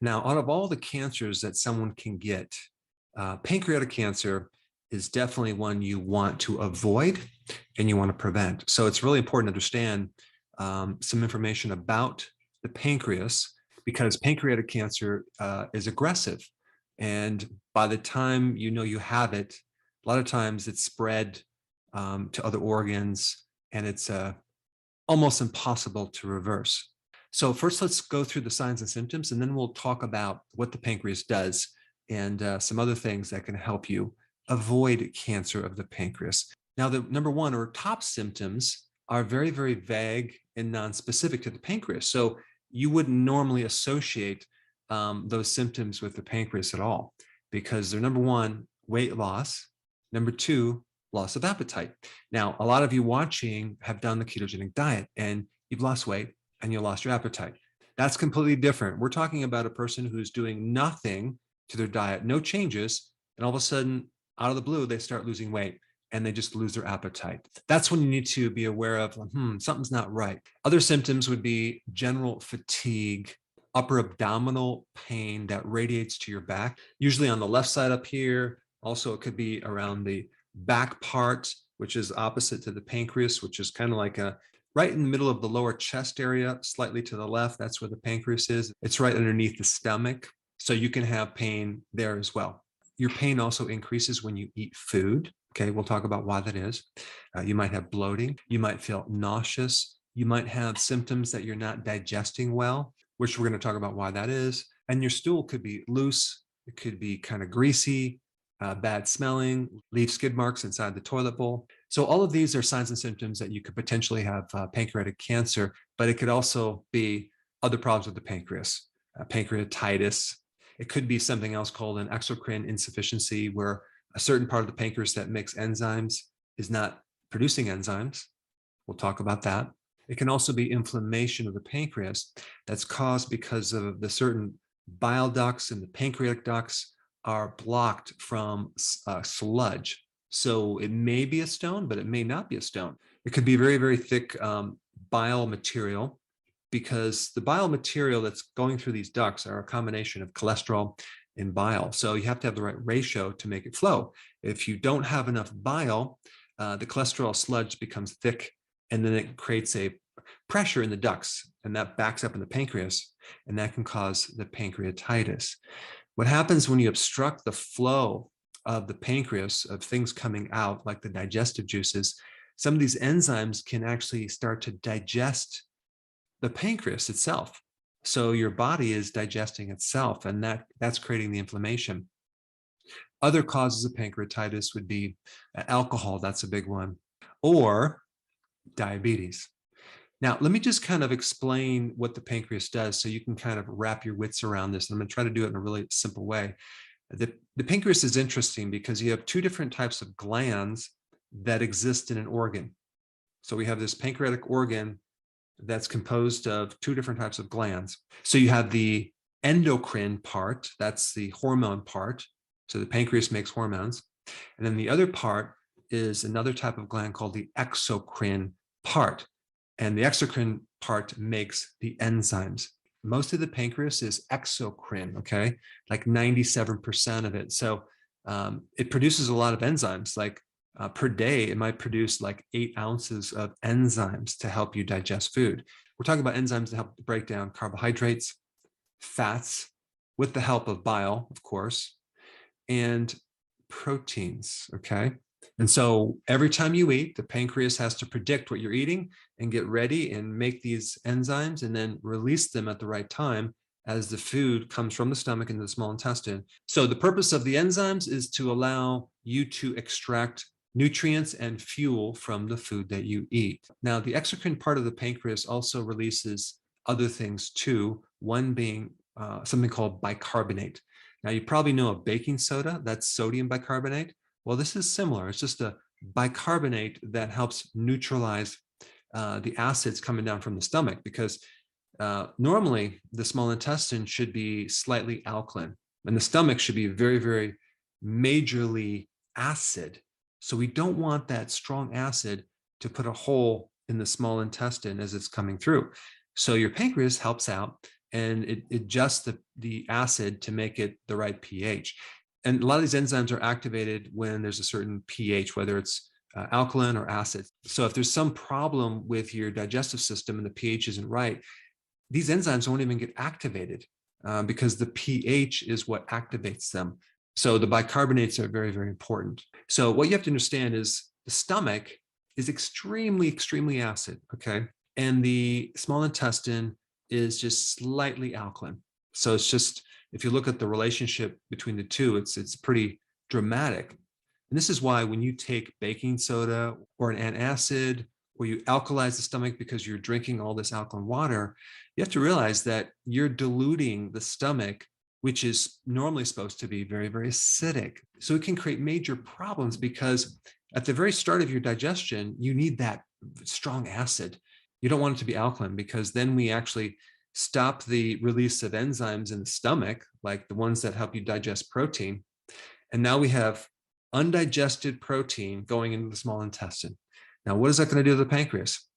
Now, out of all the cancers that someone can get, pancreatic cancer is definitely one you want to avoid and you want to prevent. So it's really important to understand some information about the pancreas, because pancreatic cancer is aggressive. And by the time you know you have it, a lot of times it's spread to other organs, and it's almost impossible to reverse. So first, let's go through the signs and symptoms, and then we'll talk about what the pancreas does and some other things that can help you avoid cancer of the pancreas. Now, the number one or top symptoms are very, very vague and non-specific to the pancreas. So you wouldn't normally associate those symptoms with the pancreas at all, because they're number one, weight loss, number two, loss of appetite. Now, a lot of you watching have done the ketogenic diet and you've lost weight and you lost your appetite. That's completely different. We're talking about a person who's doing nothing to their diet, no changes, and all of a sudden, out of the blue, they start losing weight and they just lose their appetite. That's when you need to be aware of, something's not right. Other symptoms would be general fatigue, upper abdominal pain that radiates to your back, usually on the left side up here. Also, it could be around the back part, which is opposite to the pancreas, which is kind of like right in the middle of the lower chest area, slightly to the left. That's where the pancreas is. It's right underneath the stomach. So you can have pain there as well. Your pain also increases when you eat food. Okay, we'll talk about why that is. You might have bloating. You might feel nauseous. You might have symptoms that you're not digesting well, which we're going to talk about why that is. And your stool could be loose. It could be kind of greasy, bad smelling, leave skid marks inside the toilet bowl. So all of these are signs and symptoms that you could potentially have pancreatic cancer, but it could also be other problems with the pancreas, pancreatitis. It could be something else called an exocrine insufficiency, where a certain part of the pancreas that makes enzymes is not producing enzymes. We'll talk about that. It can also be inflammation of the pancreas that's caused because of the certain bile ducts and the pancreatic ducts are blocked from sludge. So it may be a stone, but it may not be a stone. It could be very, very thick bile material, because the bile material that's going through these ducts are a combination of cholesterol and bile. So you have to have the right ratio to make it flow. If you don't have enough bile, the cholesterol sludge becomes thick, and then it creates a pressure in the ducts, and that backs up in the pancreas, and that can cause the pancreatitis. What happens when you obstruct the flow of the pancreas, of things coming out like the digestive juices, some of these enzymes can actually start to digest the pancreas itself. So your body is digesting itself, and that's creating the inflammation. Other causes of pancreatitis would be alcohol, that's a big one, or diabetes. Now, let me just kind of explain what the pancreas does so you can kind of wrap your wits around this. And I'm going to try to do it in a really simple way. The pancreas is interesting because you have two different types of glands that exist in an organ. So we have this pancreatic organ that's composed of two different types of glands. So you have the endocrine part, that's the hormone part. So the pancreas makes hormones. And then the other part is another type of gland called the exocrine part. And the exocrine part makes the enzymes. Most of the pancreas is exocrine, okay? Like 97% of it. So it produces a lot of enzymes. Like per day, it might produce like 8 ounces of enzymes to help you digest food. We're talking about enzymes to help break down carbohydrates, fats, with the help of bile, of course, and proteins, okay? And so every time you eat, the pancreas has to predict what you're eating and get ready and make these enzymes and then release them at the right time as the food comes from the stomach into the small intestine. So the purpose of the enzymes is to allow you to extract nutrients and fuel from the food that you eat. Now, the exocrine part of the pancreas also releases other things too, one being something called bicarbonate. Now, you probably know of baking soda, that's sodium bicarbonate. Well, this is similar. It's just a bicarbonate that helps neutralize the acids coming down from the stomach, because normally the small intestine should be slightly alkaline and the stomach should be very, very majorly acid. So we don't want that strong acid to put a hole in the small intestine as it's coming through. So your pancreas helps out and it adjusts the acid to make it the right pH. And a lot of these enzymes are activated when there's a certain pH, whether it's alkaline or acid. So if there's some problem with your digestive system and the pH isn't right, these enzymes won't even get activated because the pH is what activates them. So the bicarbonates are very, very important. So what you have to understand is the stomach is extremely, extremely acid, okay? And the small intestine is just slightly alkaline. So it's just, if you look at the relationship between the two, it's pretty dramatic. And this is why when you take baking soda or an antacid, or you alkalize the stomach because you're drinking all this alkaline water, you have to realize that you're diluting the stomach, which is normally supposed to be very, very acidic. So it can create major problems because at the very start of your digestion, you need that strong acid. You don't want it to be alkaline because then we actually stop the release of enzymes in the stomach, like the ones that help you digest protein. And now we have undigested protein going into the small intestine. Now, what is that going to do to the pancreas?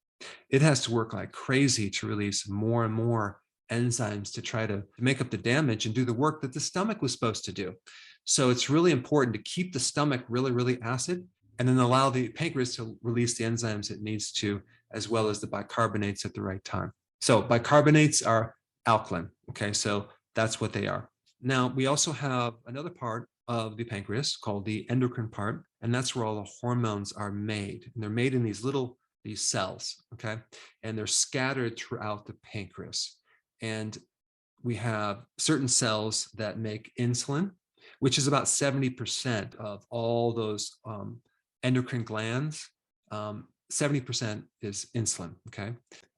It has to work like crazy to release more and more enzymes to try to make up the damage and do the work that the stomach was supposed to do. So it's really important to keep the stomach really, really acid and then allow the pancreas to release the enzymes it needs to, as well as the bicarbonates at the right time. So bicarbonates are alkaline. Okay, so that's what they are. Now, we also have another part of the pancreas called the endocrine part, and that's where all the hormones are made. And they're made in these cells, okay? And they're scattered throughout the pancreas. And we have certain cells that make insulin, which is about 70% of all those endocrine glands. 70% is insulin, okay?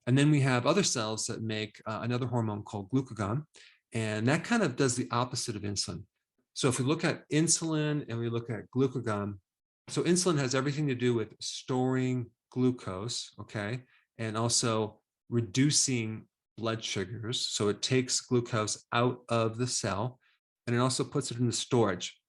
And then we have other cells that make another hormone called glucagon, and that kind of does the opposite of insulin. So if we look at insulin and we look at glucagon, so insulin has everything to do with storing glucose, okay, and also reducing blood sugars. So it takes glucose out of the cell, and it also puts it into storage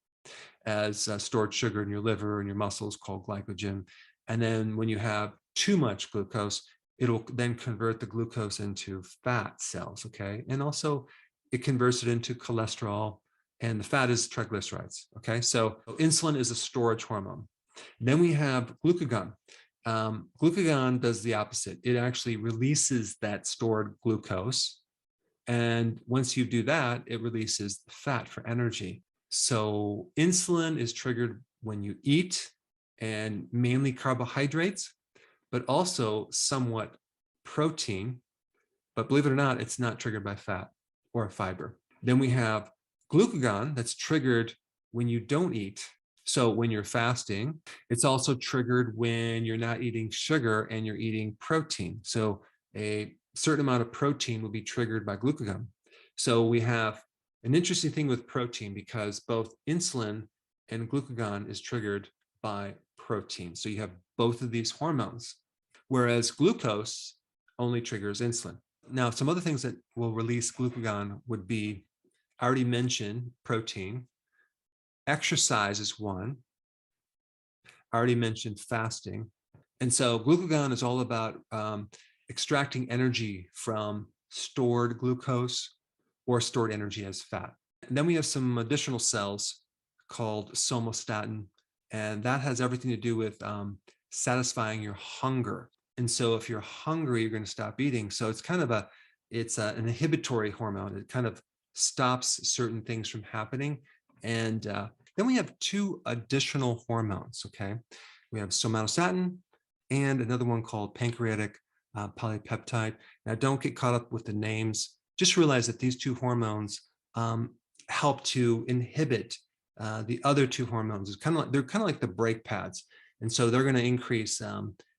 as stored sugar in your liver and your muscles called glycogen. And then when you have too much glucose, it'll then convert the glucose into fat cells, okay? And also it converts it into cholesterol, and the fat is triglycerides, okay? So insulin is a storage hormone. Then we have glucagon. Glucagon does the opposite. It actually releases that stored glucose. And once you do that, it releases the fat for energy. So insulin is triggered when you eat, and mainly carbohydrates, but also somewhat protein. But believe it or not, it's not triggered by fat or fiber. Then we have glucagon that's triggered when you don't eat. So when you're fasting, it's also triggered when you're not eating sugar and you're eating protein. So a certain amount of protein will be triggered by glucagon. So we have an interesting thing with protein because both insulin and glucagon is triggered by protein. So you have both of these hormones, whereas glucose only triggers insulin. Now, some other things that will release glucagon would be, I already mentioned protein. Exercise is one. I already mentioned fasting. And so glucagon is all about extracting energy from stored glucose or stored energy as fat. And then we have some additional cells called somatostatin, and that has everything to do with satisfying your hunger. And so if you're hungry, you're going to stop eating. So it's kind of an inhibitory hormone. It kind of stops certain things from happening. And then we have two additional hormones, okay? We have somatostatin and another one called pancreatic polypeptide. Now, don't get caught up with the names. Just realize that these two hormones help to inhibit the other two hormones. They're kind of like the brake pads. And so they're going to increase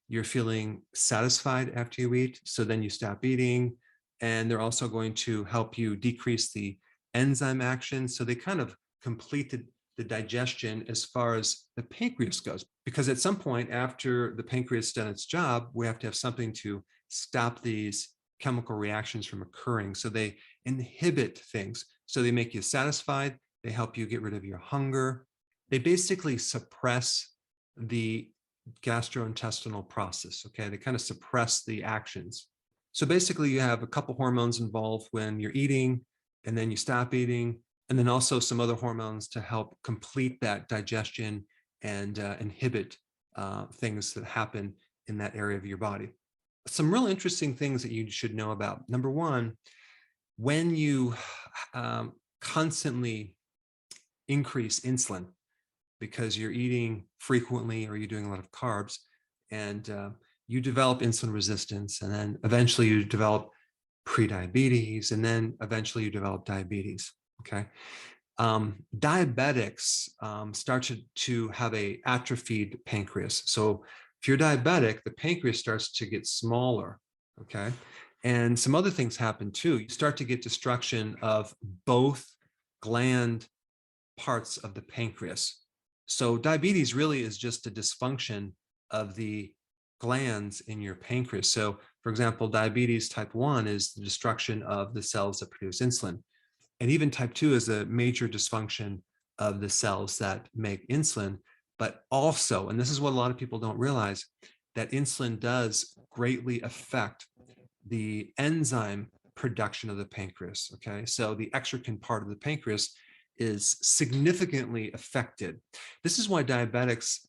you're feeling satisfied after you eat, so then you stop eating. And they're also going to help you decrease the enzyme action. So they kind of complete the digestion as far as the pancreas goes. Because at some point after the pancreas has done its job, we have to have something to stop these chemical reactions from occurring. So they inhibit things. So they make you satisfied. They help you get rid of your hunger. They basically suppress the gastrointestinal process, okay? They kind of suppress the actions. So basically you have a couple hormones involved when you're eating, and then you stop eating, and then also some other hormones to help complete that digestion and inhibit things that happen in that area of your body. Some real interesting things that you should know about. Number one, when you constantly increase insulin because you're eating frequently or you're doing a lot of carbs, and you develop insulin resistance, and then eventually you develop prediabetes, and then eventually you develop diabetes. Okay. Diabetics start to have a atrophied pancreas. So if you're diabetic, the pancreas starts to get smaller. Okay. And some other things happen too. You start to get destruction of both gland parts of the pancreas. So diabetes really is just a dysfunction of the glands in your pancreas. So for example, diabetes type 1 is the destruction of the cells that produce insulin. And even type 2 is a major dysfunction of the cells that make insulin, but also, and this is what a lot of people don't realize, that insulin does greatly affect the enzyme production of the pancreas. Okay, so the exocrine part of the pancreas is significantly affected. This is why diabetics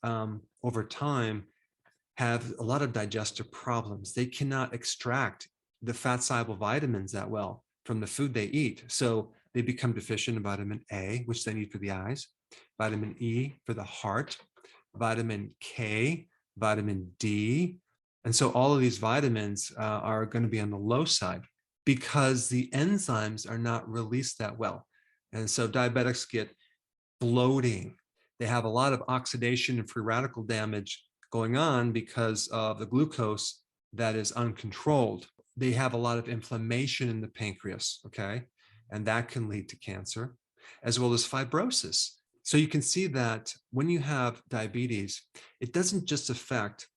over time have a lot of digestive problems. They cannot extract the fat soluble vitamins that well from the food they eat. So they become deficient in vitamin A, which they need for the eyes, vitamin E for the heart, vitamin K, vitamin D. And so all of these vitamins are going to be on the low side because the enzymes are not released that well. And so diabetics get bloating. They have a lot of oxidation and free radical damage going on because of the glucose that is uncontrolled. They have a lot of inflammation in the pancreas, okay? And that can lead to cancer, as well as fibrosis. So you can see that when you have diabetes, it doesn't just affect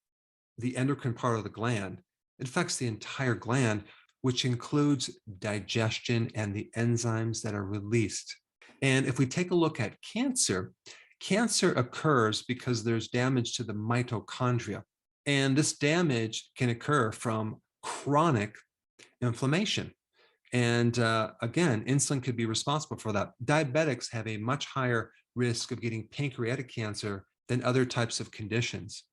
the endocrine part of the gland, it affects the entire gland, which includes digestion and the enzymes that are released. And if we take a look at cancer, cancer occurs because there's damage to the mitochondria. And this damage can occur from chronic inflammation. And again, insulin could be responsible for that. Diabetics have a much higher risk of getting pancreatic cancer than other types of conditions.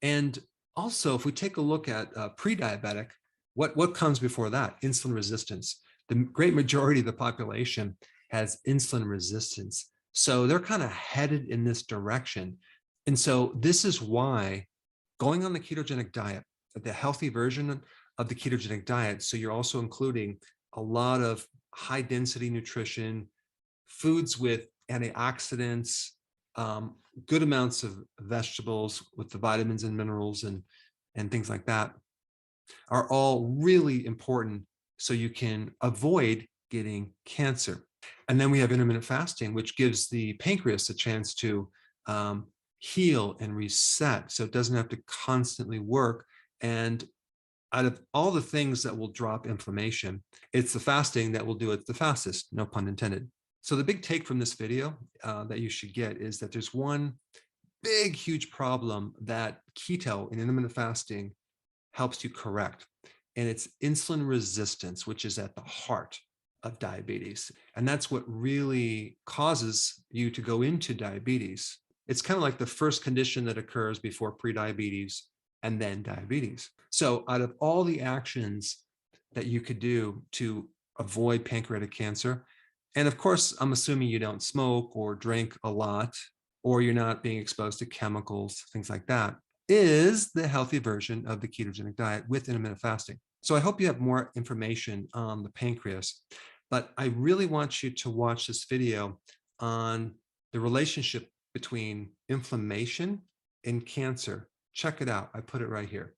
And also, if we take a look at pre-diabetic, what comes before that? Insulin resistance. The great majority of the population has insulin resistance. So they're kind of headed in this direction. And so this is why going on the ketogenic diet, the healthy version of the ketogenic diet, so you're also including a lot of high density nutrition, foods with antioxidants, good amounts of vegetables with the vitamins and minerals and things like that, are all really important so you can avoid getting cancer. And then we have intermittent fasting, which gives the pancreas a chance to heal and reset so it doesn't have to constantly work. And out of all the things that will drop inflammation, it's the fasting that will do it the fastest, no pun intended. So the big take from this video that you should get is that there's one big, huge problem that keto and intermittent fasting helps you correct. And it's insulin resistance, which is at the heart of diabetes. And that's what really causes you to go into diabetes. It's kind of like the first condition that occurs before prediabetes and then diabetes. So out of all the actions that you could do to avoid pancreatic cancer, and of course, I'm assuming you don't smoke or drink a lot, or you're not being exposed to chemicals, things like that, is the healthy version of the ketogenic diet with intermittent fasting. So I hope you have more information on the pancreas, but I really want you to watch this video on the relationship between inflammation and cancer. Check it out. I put it right here.